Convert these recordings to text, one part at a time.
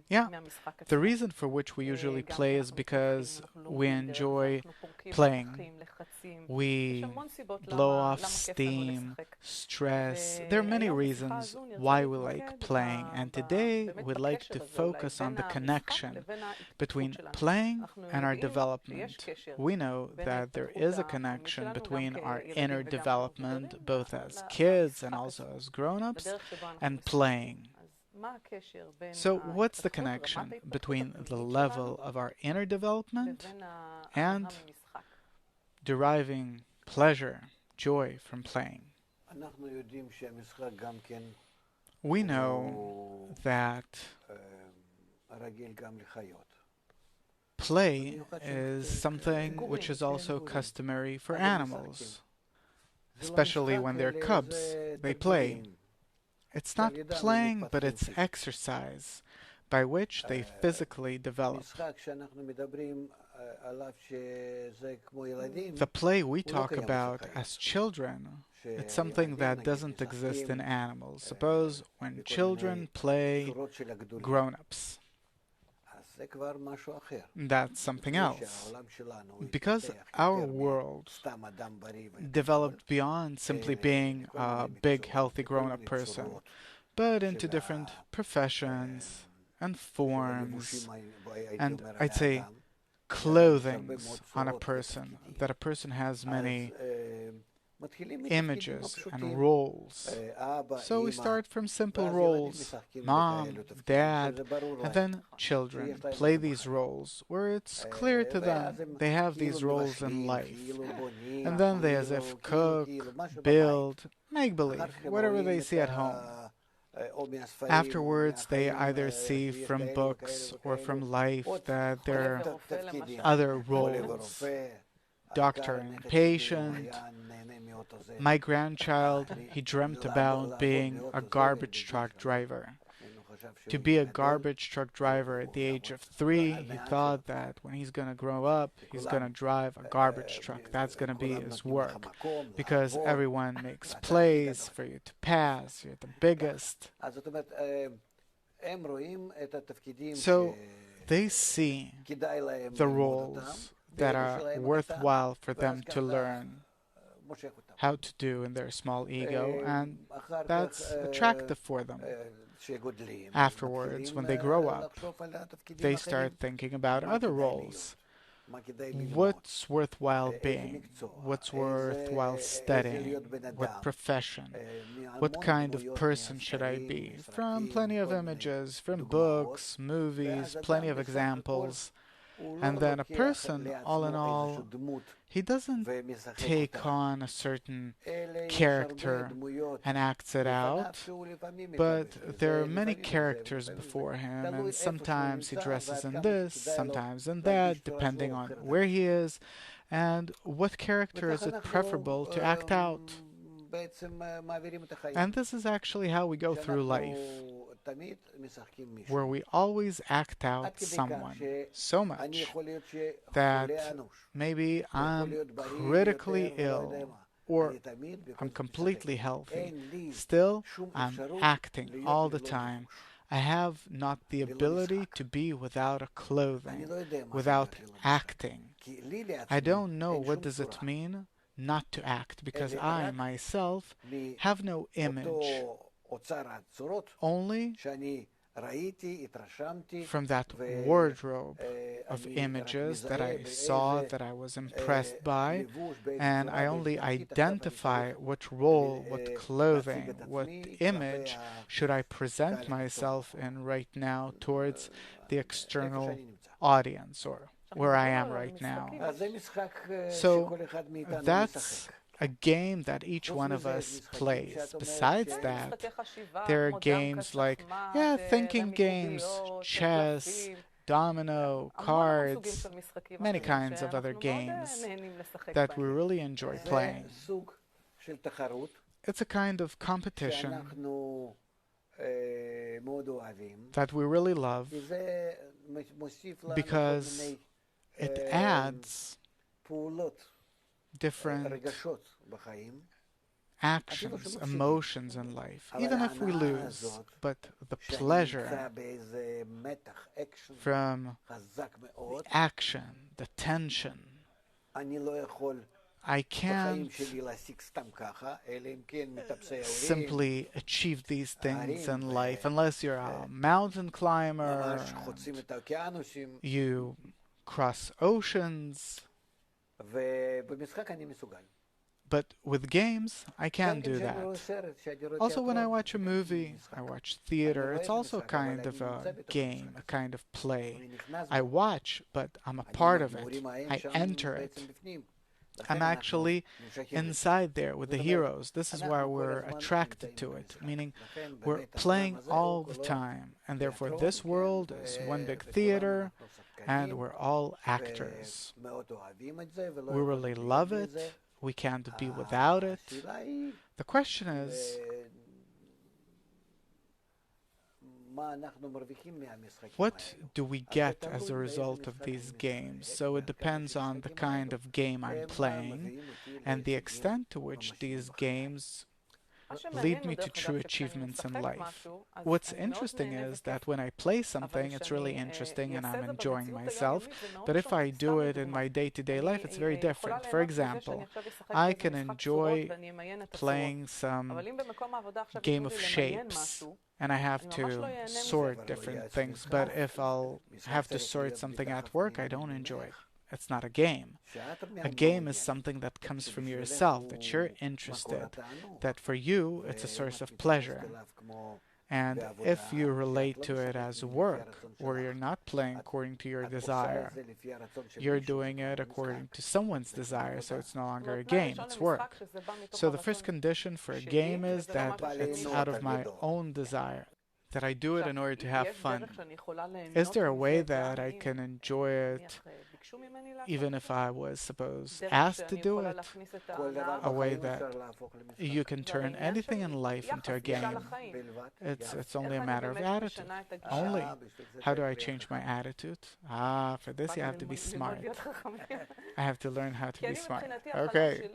Yeah, the reason for which we usually play is because we enjoy playing. We blow off steam, stress. There are many reasons why we like playing, and today we'd like to focus on the connection between playing and our development. We know that there is a connection between our inner development, both as kids and also as grown ups, and playing. So, what's the connection between the level of our inner development and deriving pleasure, joy from playing? We know that play is something which is also customary for animals, especially when they're cubs. They play. It's not playing, but it's exercise by which they physically develop. The play we talk about as children, it's something that doesn't exist in animals. Suppose when children play grown-ups. That's something else. Because our world developed beyond simply being a big, healthy, grown up person, but into different professions and forms, and I'd say clothings on a person, that a person has many images and roles. So we start from simple roles: mom, dad, and then children play these roles where it's clear to them they have these roles in life. And then they as if cook, build, make believe, whatever they see at home. Afterwards, they either see from books or from life that there are other roles: doctor and patient. My grandchild, he dreamt about being a garbage truck driver. To be a garbage truck driver at the age of 3, he thought that when he's going to grow up, he's going to drive a garbage truck. That's going to be his work. Because everyone makes plays for you to pass, you're the biggest. So they see the roles that are worthwhile for them to learn how to do in their small ego, and that's attractive for them. Afterwards, when they grow up, they start thinking about other roles. What's worthwhile being? What's worthwhile studying? What profession? What kind of person should I be? From plenty of images, from books, movies, plenty of examples. And then a person, all in all, he doesn't take on a certain character and acts it out, but there are many characters before him, and sometimes he dresses in this, sometimes in that, depending on where he is, and what character is it preferable to act out. And this is actually how we go through life, where we always act out someone so much that maybe I'm critically ill or I'm completely healthy. Still, I'm acting all the time. I have not the ability to be without a clothing, without acting. I don't know what does it mean not to act, because I myself have no image, only from that wardrobe of images that I saw, that I was impressed by, and I only identify what role, what clothing, what image should I present myself in right now towards the external audience, or where I am right now. So that's a game that each one of us plays. Besides that, there are games like, thinking games, chess, domino, cards, many kinds of other games that we really enjoy playing. It's a kind of competition that we really love because it adds different actions, emotions in life, even if we lose. But the pleasure from the action, the tension. I can't simply achieve these things in life unless you're a mountain climber, you cross oceans. But with games, I can do that. Also, when I watch a movie, I watch theater, it's also kind of a game, a kind of play. I watch, but I'm a part of it. I enter it. I'm actually inside there with the heroes. This is why we're attracted to it, meaning we're playing all the time. And therefore, this world is one big theater, and we're all actors. We really love it. We can't be without it. The question is, what do we get as a result of these games? So it depends on the kind of game I'm playing and the extent to which these games lead me to true achievements in life. What's interesting is that when I play something, it's really interesting and I'm enjoying myself, but if I do it in my day-to-day life, it's very different. For example, I can enjoy playing some game of shapes, and I have to sort different things, but if I'll have to sort something at work, I don't enjoy it. It's not a game. A game is something that comes from yourself, that you're interested, that for you it's a source of pleasure. And if you relate to it as work, where you're not playing according to your desire, you're doing it according to someone's desire, so it's no longer a game, it's work. So the first condition for a game is that it's out of my own desire, that I do it in order to have fun. Is there a way that I can enjoy it even if I was, suppose, asked to do it? A way that you can turn anything in life into a game. It's only a matter of attitude. Only. How do I change my attitude? For this you have to be smart. I have to learn how to be smart. Okay.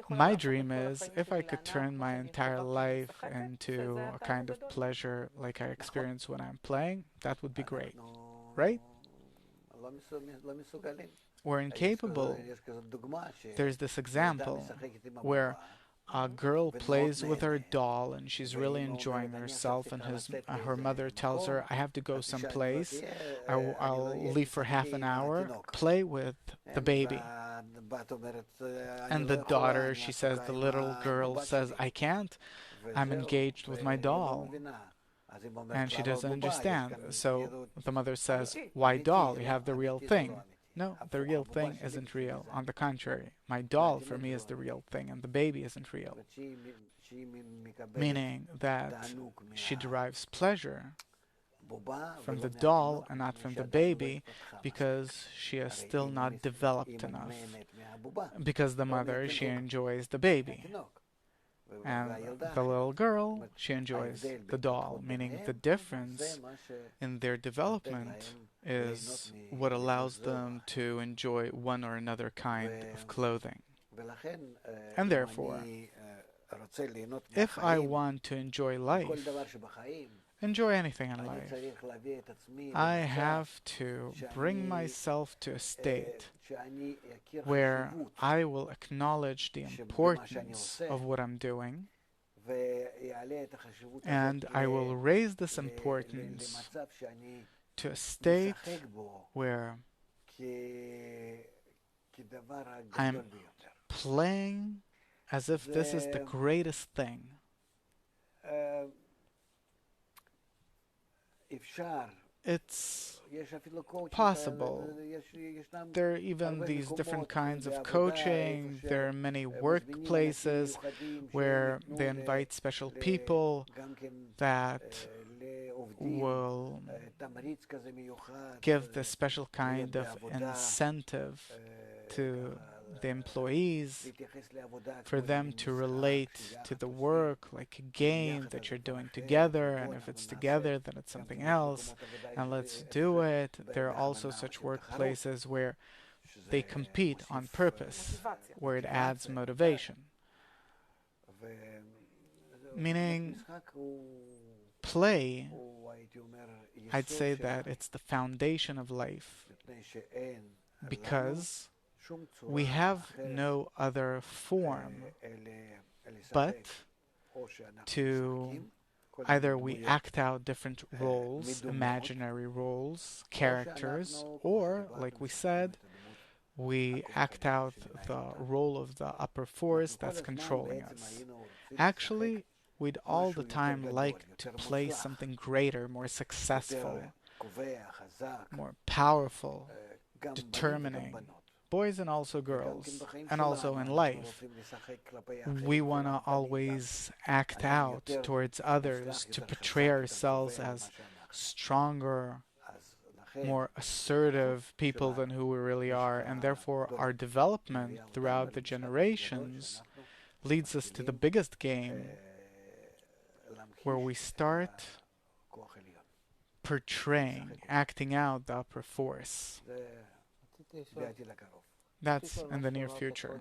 My dream is if I could turn my entire life into a kind of pleasure like I experience when I'm playing, that would be great. Right? We're incapable. There's this example where a girl plays with her doll and she's really enjoying herself, and her mother tells her, I have to go someplace. I'll leave for half an hour. Play with the baby. And the daughter, she says, the little girl says, I can't. I'm engaged with my doll. And she doesn't understand. So the mother says, why doll? You have the real thing. No, the real thing isn't real. On the contrary, my doll for me is the real thing, and the baby isn't real. Meaning that she derives pleasure from the doll and not from the baby because she is still not developed enough. Because the mother, she enjoys the baby. And the little girl, she enjoys the doll, meaning the difference in their development is what allows them to enjoy one or another kind of clothing. And therefore, if I want to enjoy life, enjoy anything in life, I have to bring myself to a state where I will acknowledge the importance of what I'm doing, and I will raise this importance to a state where I'm playing as if this is the greatest thing. It's possible. There are even these different kinds of coaching. There are many workplaces where they invite special people that will give this special kind of incentive to the employees for them to relate to the work like a game that you're doing together, and if it's together then it's something else, and let's do it. There are also such workplaces where they compete on purpose, where it adds motivation, meaning play I'd say that it's the foundation of life because we have no other form but to either we act out different roles, imaginary roles, characters, or, like we said, we act out the role of the upper force that's controlling us. Actually, we'd all the time like to play something greater, more successful, more powerful, determining. Boys and also girls, and also in life. We want to always act out towards others to portray ourselves as stronger, more assertive people than who we really are, and therefore our development throughout the generations leads us to the biggest game where we start portraying, acting out the upper force. That's in the near future.